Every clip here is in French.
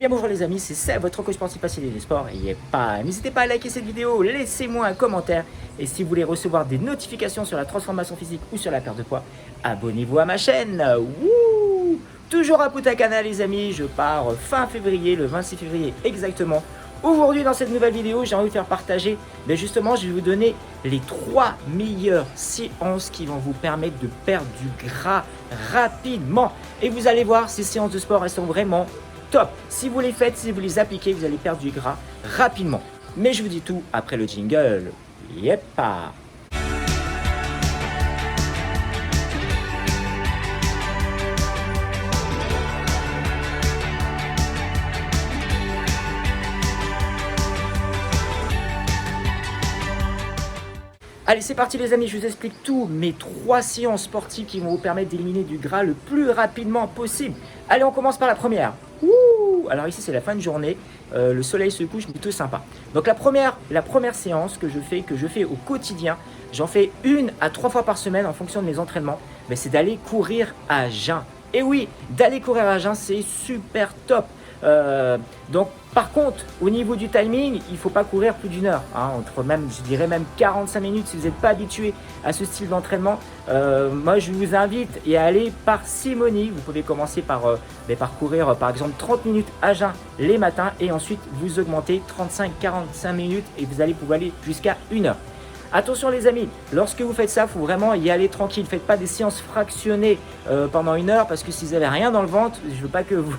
Bien bonjour les amis, c'est Seb, votre coach sportif passionné des sports. N'hésitez pas à liker cette vidéo, laissez-moi un commentaire. Et si vous voulez recevoir des notifications sur la transformation physique ou sur la perte de poids, abonnez-vous à ma chaîne. Wouh! Toujours à Punta les amis, je pars fin février, le 26 février exactement. Aujourd'hui dans cette nouvelle vidéo, j'ai envie de faire partager, justement je vais vous donner les 3 meilleures séances qui vont vous permettre de perdre du gras rapidement. Et vous allez voir, ces séances de sport, elles sont vraiment top. Si vous les faites, si vous les appliquez, vous allez perdre du gras rapidement. Mais je vous dis tout après le jingle. Yepa. Allez, c'est parti les amis, je vous explique tout, mes 3 séances sportives qui vont vous permettre d'éliminer du gras le plus rapidement possible. Allez, on commence par la première. Alors ici, c'est la fin de journée, le soleil se couche, plutôt sympa. Donc la première séance que je fais au quotidien, j'en fais 1 à 3 fois par semaine en fonction de mes entraînements, c'est d'aller courir à jeun. Et oui, d'aller courir à jeun, c'est super top. Donc par contre, au niveau du timing, il ne faut pas courir plus d'1 heure, entre même, je dirais même 45 minutes si vous n'êtes pas habitué à ce style d'entraînement. Moi, je vous invite à aller parcimonie. Vous pouvez commencer par courir par exemple 30 minutes à jeun les matins et ensuite vous augmentez 35-45 minutes et vous allez pouvoir aller jusqu'à 1 heure. Attention les amis, lorsque vous faites ça, il faut vraiment y aller tranquille. Faites pas des séances fractionnées pendant 1 heure parce que si vous n'avez rien dans le ventre, je ne veux pas que vous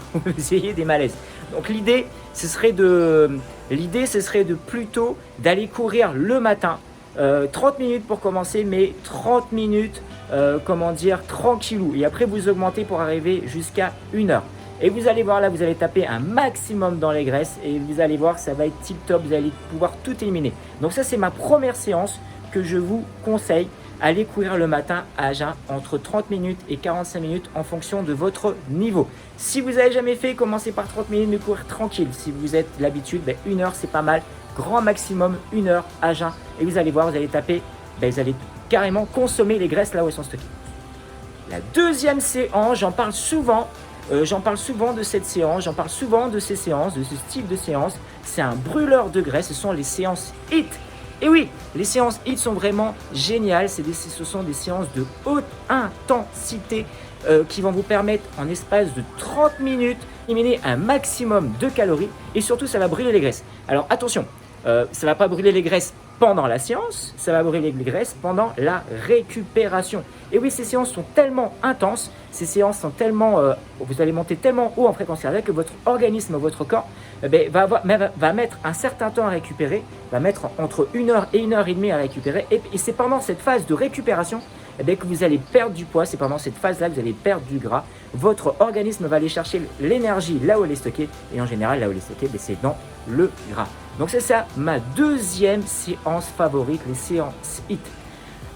ayez des malaises. Donc l'idée, ce serait de plutôt d'aller courir le matin. 30 minutes pour commencer, mais 30 minutes, tranquillou. Et après, vous augmentez pour arriver jusqu'à 1 heure. Et vous allez voir là, vous allez taper un maximum dans les graisses et vous allez voir, ça va être tip top, vous allez pouvoir tout éliminer. Donc ça, c'est ma première séance que je vous conseille. Allez courir le matin à jeun entre 30 minutes et 45 minutes en fonction de votre niveau. Si vous n'avez jamais fait, commencez par 30 minutes, mais courir tranquille. Si vous êtes l'habitude, 1 heure, c'est pas mal. Grand maximum, 1 heure à jeun. Et vous allez voir, vous allez taper, vous allez carrément consommer les graisses là où elles sont stockées. La deuxième séance, j'en parle souvent de cette séance, j'en parle souvent de ces séances, de ce style de séance. C'est un brûleur de graisse, ce sont les séances HIIT. Et oui, les séances HIIT sont vraiment géniales, ce sont des séances de haute intensité qui vont vous permettre en espace de 30 minutes d'éliminer un maximum de calories et surtout ça va brûler les graisses. Alors attention, ça ne va pas brûler les graisses pendant la séance, ça va brûler les graisses pendant la récupération. Et oui, ces séances sont tellement intenses, ces séances sont tellement, vous allez monter tellement haut en fréquence cardiaque que votre organisme, votre corps va mettre un certain temps à récupérer, va mettre entre 1 heure et 1 heure et demie à récupérer. Et c'est pendant cette phase de récupération que vous allez perdre du poids, c'est pendant cette phase-là que vous allez perdre du gras. Votre organisme va aller chercher l'énergie là où elle est stockée et en général, là où elle est stockée, c'est dans le gras. Donc c'est ça ma deuxième séance favorite, les séances HIIT.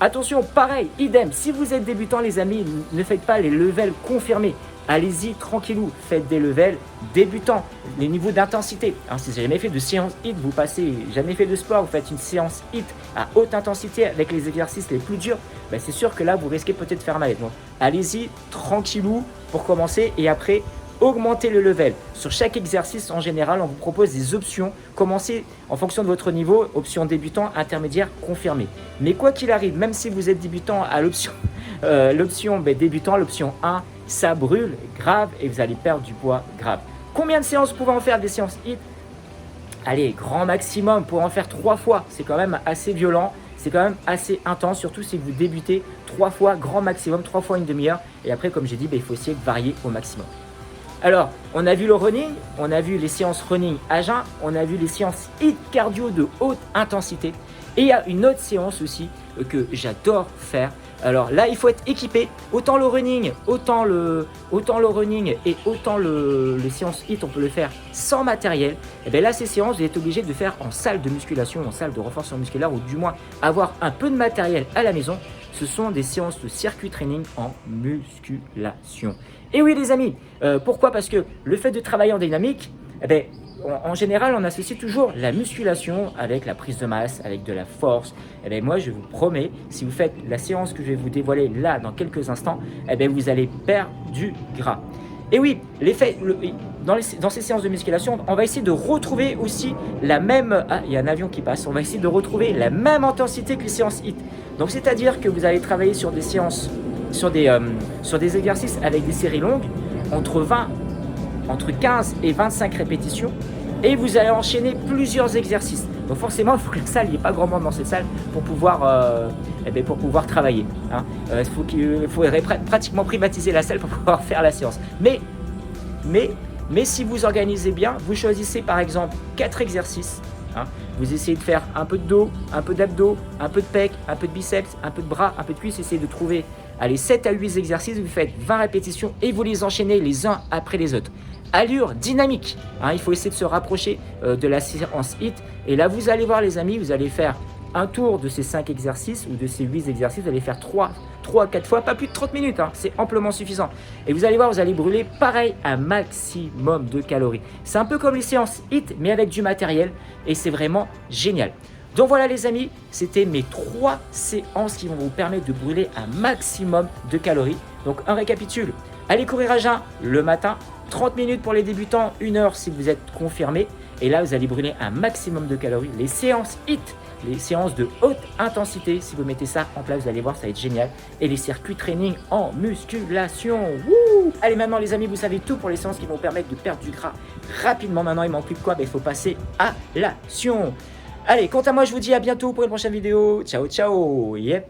Attention, pareil, idem, si vous êtes débutant les amis, ne faites pas les levels confirmés. Allez-y tranquillou, faites des levels débutants, les niveaux d'intensité. Si vous n'avez jamais fait de séance HIIT, vous passez jamais fait de sport, vous faites une séance HIIT à haute intensité avec les exercices les plus durs, c'est sûr que là vous risquez peut-être de faire mal. Donc allez-y tranquillou pour commencer et après augmentez le level. Sur chaque exercice, en général, on vous propose des options. Commencez en fonction de votre niveau, option débutant, intermédiaire, confirmé. Mais quoi qu'il arrive, même si vous êtes débutant à l'option débutant, l'option 1, ça brûle grave et vous allez perdre du poids grave. Combien de séances vous pouvez en faire des séances HIIT? Allez, grand maximum, pour en faire 3 fois. C'est quand même assez violent, c'est quand même assez intense, surtout si vous débutez 3 fois, grand maximum, 3 fois une demi-heure. Et après, comme j'ai dit, il faut essayer de varier au maximum. Alors, on a vu le running, on a vu les séances running à jeun, on a vu les séances HIIT cardio de haute intensité. Et il y a une autre séance aussi que j'adore faire. Alors là, il faut être équipé. Autant le running et autant les séances HIIT, on peut le faire sans matériel. Et bien là, ces séances, vous êtes obligé de faire en salle de musculation, en salle de renforcement musculaire ou du moins avoir un peu de matériel à la maison. Ce sont des séances de circuit training en musculation. Et oui les amis, pourquoi? Parce que le fait de travailler en dynamique, en général, on associe toujours la musculation avec la prise de masse, avec de la force. Moi, je vous promets, si vous faites la séance que je vais vous dévoiler là dans quelques instants, vous allez perdre du gras. Et oui, dans ces séances de musculation, on va essayer de retrouver aussi la même... Ah, il y a un avion qui passe. On va essayer de retrouver la même intensité que les séances HIIT. Donc, c'est-à-dire que vous allez travailler sur des séances, sur des exercices avec des séries longues, entre 15 et 25 répétitions. Et vous allez enchaîner plusieurs exercices. Donc forcément, il faut que la salle, il n'y ait pas grand monde dans cette salle pour pouvoir, travailler. Hein. Il faut pratiquement privatiser la salle pour pouvoir faire la séance. Mais si vous organisez bien, vous choisissez par exemple 4 exercices. Hein. Vous essayez de faire un peu de dos, un peu d'abdos, un peu de pecs, un peu de biceps, un peu de bras, un peu de cuisses. Essayez de trouver 7 à 8 exercices. Vous faites 20 répétitions et vous les enchaînez les uns après les autres. Allure dynamique, hein, il faut essayer de se rapprocher de la séance HIIT. Et là, vous allez voir les amis, vous allez faire un tour de ces 5 exercices ou de ces 8 exercices. Vous allez faire 3 à 4 fois, pas plus de 30 minutes, hein, c'est amplement suffisant. Et vous allez voir, vous allez brûler pareil un maximum de calories. C'est un peu comme les séances HIIT, mais avec du matériel et c'est vraiment génial. Donc voilà les amis, c'était mes 3 séances qui vont vous permettre de brûler un maximum de calories. Donc un récapitule, allez courir à jeun le matin, 30 minutes pour les débutants, 1 heure si vous êtes confirmé. Et là, vous allez brûler un maximum de calories. Les séances HIIT, les séances de haute intensité, si vous mettez ça en place, vous allez voir, ça va être génial. Et les circuits training en musculation. Wouh! Allez, maintenant les amis, vous savez tout pour les séances qui vont vous permettre de perdre du gras rapidement. Maintenant, il manque plus que quoi? Il faut passer à l'action. Allez, quant à moi, je vous dis à bientôt pour une prochaine vidéo. Ciao, ciao. Yep.